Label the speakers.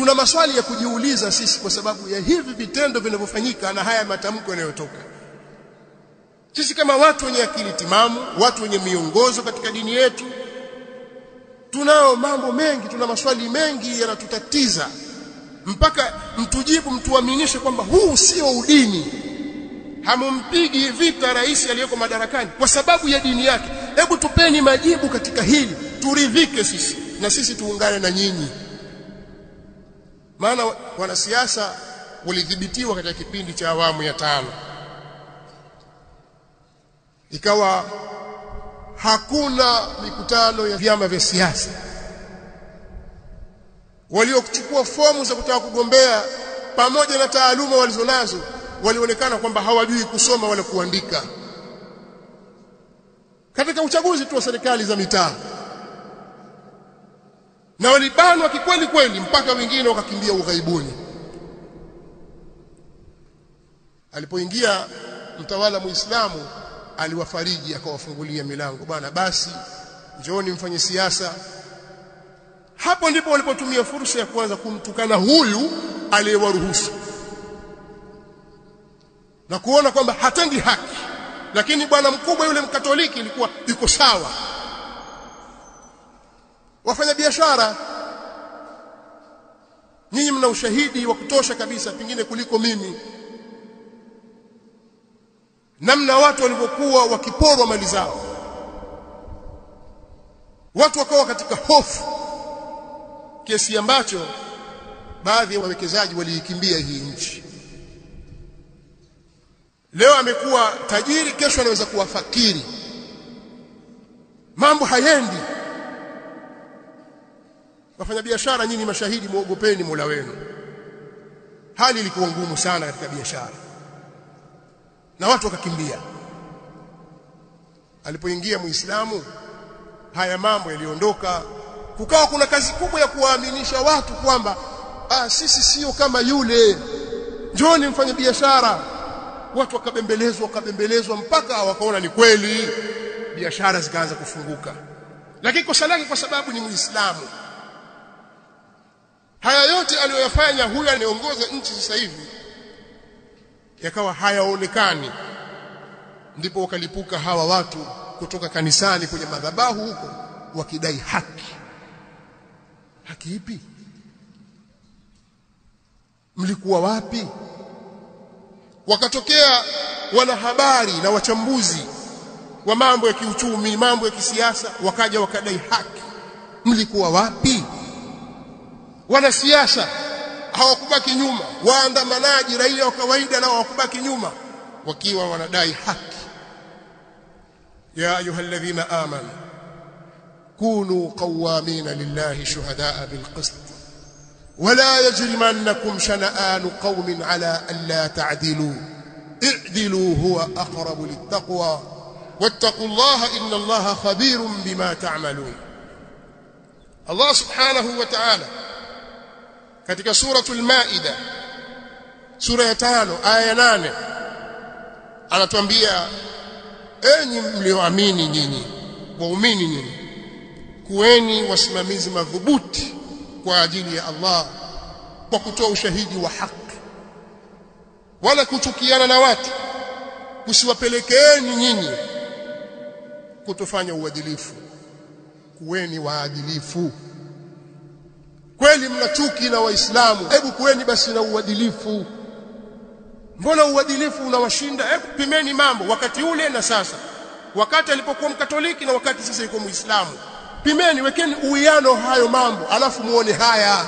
Speaker 1: tuna maswali ya kujiuliza sisi kwa sababu ya hivi vitendo vinavyofanyika na haya matamko yanayotoka. Sisi kama watu wenye akili timamu, watu wenye miongozo katika dini yetu, tunao mambo mengi, tuna maswali mengi yanatutatiza, mpaka mtujibu, mtuaminishe kwamba huu sio udini. Hamumpigi vita rais aliyeko madarakani kwa sababu ya dini yake. Hebu tupeni majibu katika hili, turidhike sisi na sisi tuungane na nyinyi. Maana wanasiasa walidhibitiwa katika kipindi cha awamu ya 5, ikawa hakuna mikutano ya vyama vya siasa. Waliochukua fomu za kutaka kugombea pamoja na taaluma walizonazo walionekana kwamba hawajui kusoma wala kuandika. Katika uchaguzi tu wa serikali za mitaa, na walibanwa kikweli kweli, mpaka wengine wakakimbia ughaibuni. Alipoingia mtawala Muislamu, aliwafariji, akawafungulia milango, bwana basi njooni mfanye siasa. Hapo ndipo walipotumia fursa ya kuanza kumtukana huyu aliyewaruhusu na kuona kwamba hatendi haki. Lakini bwana mkubwa yule Mkatoliki ilikuwa yuko sawa. Wafanya biashara, nyinyi mna ushahidi wa kutosha kabisa, pengine kuliko mimi, namna watu walivyokuwa wakiporwa mali zao. Watu wakawa katika hofu kiasi ambacho baadhi ya wawekezaji waliikimbia hii nchi. Leo amekuwa tajiri, kesho anaweza kuwa fakiri. Mambo hayendi. Wafanya biashara, nyinyi mashahidi, muogopeni Mola wenu. Hali ilikuwa ngumu sana katika biashara na watu wakakimbia. Alipoingia Muislamu, haya mambo yaliondoka. Kukawa kuna kazi kubwa ya kuwaaminisha watu kwamba sisi sio kama yule, njooni mfanye biashara. Watu wakabembelezwa mpaka wakaona ni kweli, biashara zikaanza kufunguka. Lakini kosa lake kwa sababu ni Muislamu. Haya yote aliyoyafanya huyu anayeongoza nchi sasa hivi yakawa hayaonekani. Ndipo wakalipuka hawa watu kutoka kanisani kwenye madhabahu huko wakidai haki. Haki ipi? Mlikuwa wapi? Wakatokea wanahabari na wachambuzi wa mambo ya kiuchumi, mambo ya kisiasa, wakaja wakadai haki. Mlikuwa wapi? Wanasiasa hawakubaki nyuma, waandamanaji, raia wa kawaida nao hawakubaki nyuma, wakiwa wanadai haki. Ya ayyuhalladhina amanu kunu qawwamina lillahi shuhadaa bilqist wala yajrimannakum shana'anu qawmin ala an la ta'dilu i'dilu huwa aqrabu littaqwa wattaqullaha innallaha khabirun bima ta'malun. Allah subhanahu wa ta'ala katika suratul Maida, sura ya 5 aya ya 8, anatuambia, enyi mlioamini nyinyi, waumini nyinyi, kuweni wasimamizi madhubuti kwa ajili ya Allah kwa kutoa ushahidi wa haki, wala kuchukiana na watu kusiwapelekeeni nyinyi kutofanya uadilifu. Kuweni waadilifu. Kweli mna chuki na Waislamu, hebu kuweni basi na uadilifu. Mbona uadilifu unawashinda? Hebu pimeni mambo wakati ule na sasa, wakati alipokuwa Mkatoliki na wakati sasa yuko Muislamu. Pimeni, wekeni uwiano hayo mambo, alafu muone haya.